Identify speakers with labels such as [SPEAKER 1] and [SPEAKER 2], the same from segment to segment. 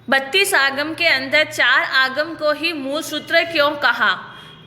[SPEAKER 1] 32 आगम के अंदर 4 आगम को ही मूल सूत्र क्यों कहा?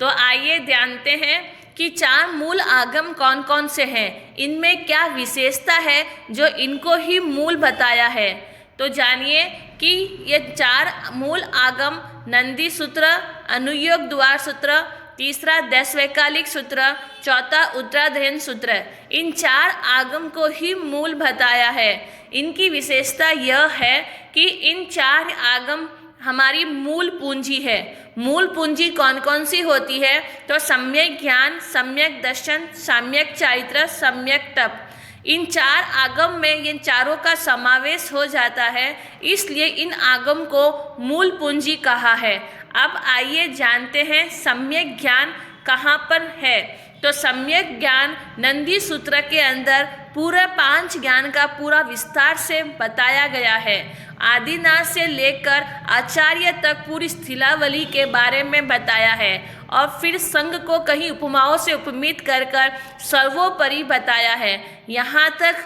[SPEAKER 1] तो आइए जानते हैं कि 4 मूल आगम कौन कौन से हैं, इनमें क्या विशेषता है जो इनको ही मूल बताया है। तो जानिए कि ये 4 मूल आगम नंदी सूत्र, अनुयोग द्वार सूत्र, तीसरा दशवैकालिक सूत्र, चौथा उत्तराध्ययन सूत्र, इन 4 आगम को ही मूल बताया है। इनकी विशेषता यह है कि इन 4 आगम हमारी मूल पूंजी है। मूल पूंजी कौन कौन सी होती है? तो सम्यक ज्ञान, सम्यक दर्शन, सम्यक चारित्र, सम्यक तप। इन 4 आगम में इन चारों का समावेश हो जाता है, इसलिए इन आगम को मूल पूंजी कहा है। अब आइए जानते हैं सम्यक ज्ञान कहाँ पर है। तो सम्यक ज्ञान नंदी सूत्र के अंदर पूरा 5 ज्ञान का पूरा विस्तार से बताया गया है। आदिनाथ से लेकर आचार्य तक पूरी स्थिलावली के बारे में बताया है और फिर संघ को कहीं उपमाओं से उपमित कर कर सर्वोपरि बताया है। यहाँ तक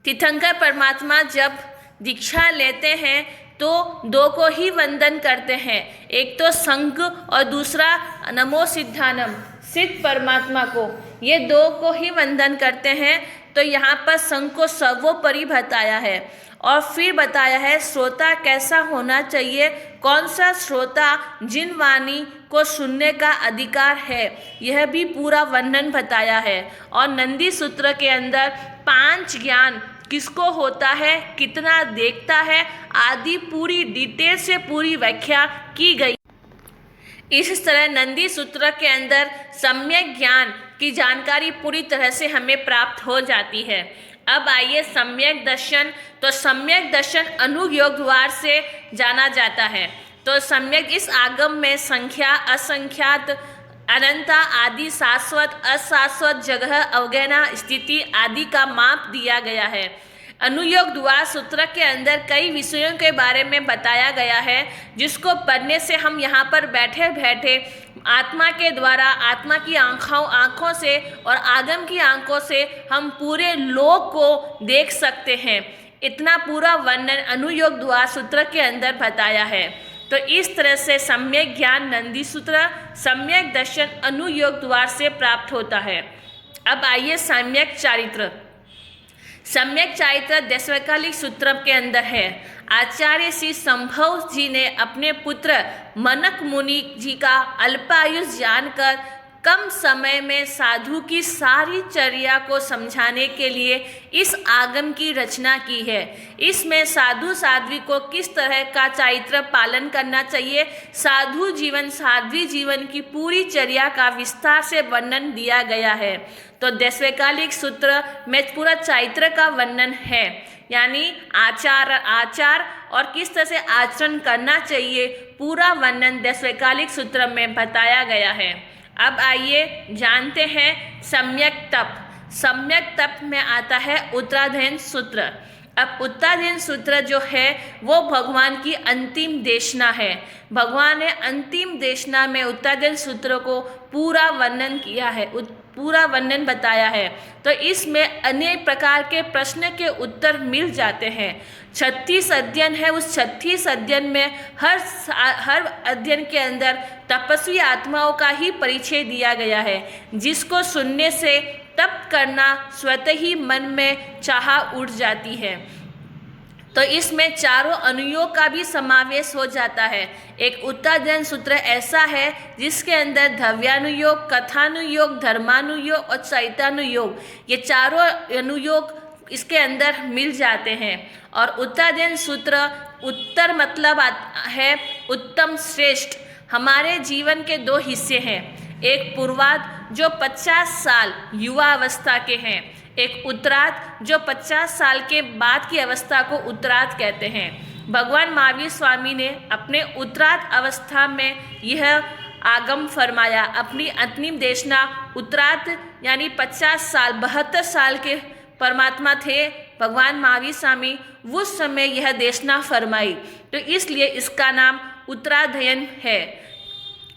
[SPEAKER 1] तीर्थंकर परमात्मा जब दीक्षा लेते हैं तो 2 को ही वंदन करते हैं, एक तो संघ और दूसरा नमो सिद्धानम, सिद्ध परमात्मा को, ये 2 को ही वंदन करते हैं। तो यहाँ पर संघ को सर्वोपरि बताया है और फिर बताया है श्रोता कैसा होना चाहिए, कौन सा श्रोता जिन वाणी को सुनने का अधिकार है, यह भी पूरा वर्णन बताया है। और नंदी सूत्र के अंदर 5 ज्ञान किसको होता है, कितना देखता है, आदि पूरी डिटेल से पूरी व्याख्या की गई। इस तरह नंदी सूत्र के अंदर सम्यक ज्ञान की जानकारी पूरी तरह से हमें प्राप्त हो जाती है। अब आइए सम्यक दर्शन। तो सम्यक दर्शन अनुयोग द्वार से जाना जाता है। तो सम्यक इस आगम में संख्या, असंख्यात, अनंता आदि, शाश्वत, अशाश्वत, जगह, अवगणना, स्थिति आदि का माप दिया गया है। अनुयोग द्वार सूत्र के अंदर कई विषयों के बारे में बताया गया है, जिसको पढ़ने से हम यहाँ पर बैठे बैठे आत्मा के द्वारा, आत्मा की आँखों से और आगम की आँखों से हम पूरे लोक को देख सकते हैं। इतना पूरा वर्णन अनुयोग द्वार सूत्र के अंदर बताया है। तो इस तरह से सम्यक ज्ञान नंदी सूत्र, सम्यक दर्शन अनुयोग द्वार से प्राप्त होता है। अब आइए सम्यक चारित्र। सम्यक चारित्र दशवैकालिक सूत्र के अंदर है। आचार्य श्री संभव जी ने अपने पुत्र मनक मुनि जी का अल्पायुष जानकर कम समय में साधु की सारी चर्या को समझाने के लिए इस आगम की रचना की है। इसमें साधु साध्वी को किस तरह का चारित्र पालन करना चाहिए, साधु जीवन, साध्वी जीवन की पूरी चर्या का विस्तार से वर्णन दिया गया है। तो दशवैकालिक सूत्र में पूरा चारित्र का वर्णन है, यानी आचार और किस तरह से आचरण करना चाहिए, पूरा वर्णन दशवैकालिक सूत्र में बताया गया है। अब आइए जानते हैं सम्यक तप। सम्यक तप में आता है उत्तराध्ययन सूत्र। अब उत्तराध्ययन सूत्र जो है वो भगवान की अंतिम देशना है। भगवान ने अंतिम देशना में उत्तराध्ययन सूत्र को पूरा वर्णन किया है, पूरा वर्णन बताया है। तो इसमें अनेक प्रकार के प्रश्न के उत्तर मिल जाते हैं। 36 अध्ययन है, उस 36 अध्ययन में हर अध्ययन के अंदर तपस्वी आत्माओं का ही परिचय दिया गया है, जिसको सुनने से तप करना स्वतः ही मन में चाह उठ जाती है। तो इसमें चारों अनुयोग का भी समावेश हो जाता है। एक उत्तराध्ययन सूत्र ऐसा है जिसके अंदर धव्यानुयोग, कथानुयोग, धर्मानुयोग और चैतानुयोग, ये चारों अनुयोग इसके अंदर मिल जाते हैं। और उत्तराध्ययन सूत्र, उत्तर मतलब है उत्तम, श्रेष्ठ। हमारे जीवन के 2 हिस्से हैं, एक पूर्वार्ध जो 50 साल युवा अवस्था के हैं, एक उत्तरार्ध जो 50 साल के बाद की अवस्था को उत्तरार्ध कहते हैं। भगवान महावीर स्वामी ने अपने उत्तरार्ध अवस्था में यह आगम फरमाया। अपनी अंतिम देशना उत्तरार्ध यानी 50 साल, 72 साल के परमात्मा थे भगवान महावीर स्वामी, उस समय यह देशना फरमाई, तो इसलिए इसका नाम उत्तराध्ययन है।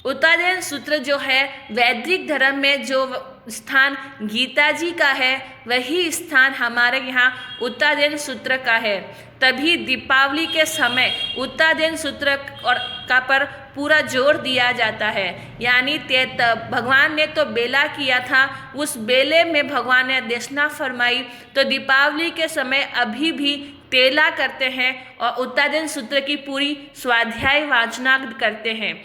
[SPEAKER 1] उत्तराध्ययन सूत्र जो है वैदिक धर्म में जो स्थान गीता जी का है, वही स्थान हमारे यहाँ उत्तरायण सूत्र का है। तभी दीपावली के समय उत्तरायण सूत्र और का पर पूरा जोर दिया जाता है। यानी भगवान ने तो बेला किया था, उस बेले में भगवान ने देशना फरमाई, तो दीपावली के समय अभी भी तेला करते हैं और उत्तरायण सूत्र की पूरी स्वाध्याय वाचना करते हैं।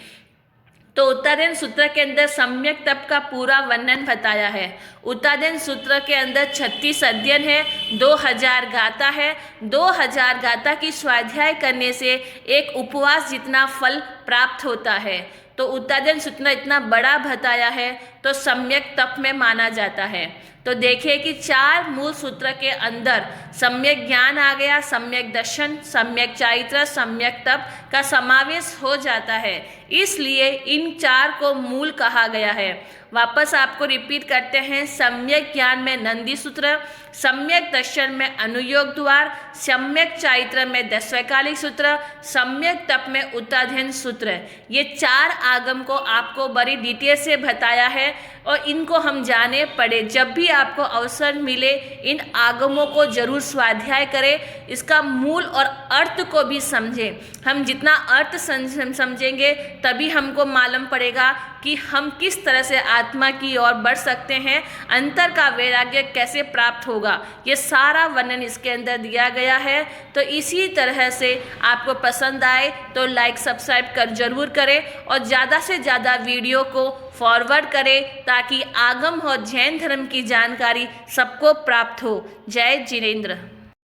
[SPEAKER 1] तो उत्तरायण सूत्र के अंदर सम्यक तप का पूरा वर्णन बताया है। उत्तरायण सूत्र के अंदर 36 अध्ययन है, 2000 गाथा है। 2000 गाथा की स्वाध्याय करने से एक उपवास जितना फल प्राप्त होता है। तो उत्तरायण सूत्र इतना बड़ा बताया है तो सम्यक तप में माना जाता है। तो देखिए कि 4 मूल सूत्र के अंदर सम्यक ज्ञान आ गया, सम्यक दर्शन, सम्यक चारित्र, सम्यक तप का समावेश हो जाता है। इसलिए इन 4 को मूल कहा गया है। वापस आपको रिपीट करते हैं। सम्यक ज्ञान में नंदी सूत्र, सम्यक दर्शन में अनुयोग द्वार, सम्यक चारित्र में दशवैकालिक सूत्र, सम्यक तप में उत्तरायण सूत्र। ये 4 आगम को आपको बड़ी डिटेल से बताया है और इनको हम जाने पड़े। जब भी आपको अवसर मिले इन आगमों को जरूर स्वाध्याय करें, इसका मूल और अर्थ को भी समझें। हम जितना अर्थ समझेंगे तभी हमको मालूम पड़ेगा कि हम किस तरह से आत्मा की ओर बढ़ सकते हैं, अंतर का वैराग्य कैसे प्राप्त होगा। ये सारा वर्णन इसके अंदर दिया गया है। तो इसी तरह से आपको पसंद आए तो लाइक सब्सक्राइब कर जरूर करें और ज़्यादा से ज़्यादा वीडियो को फॉरवर्ड करें ताकि आगम और जैन धर्म की जानकारी सबको प्राप्त हो। जय जिनेंद्र।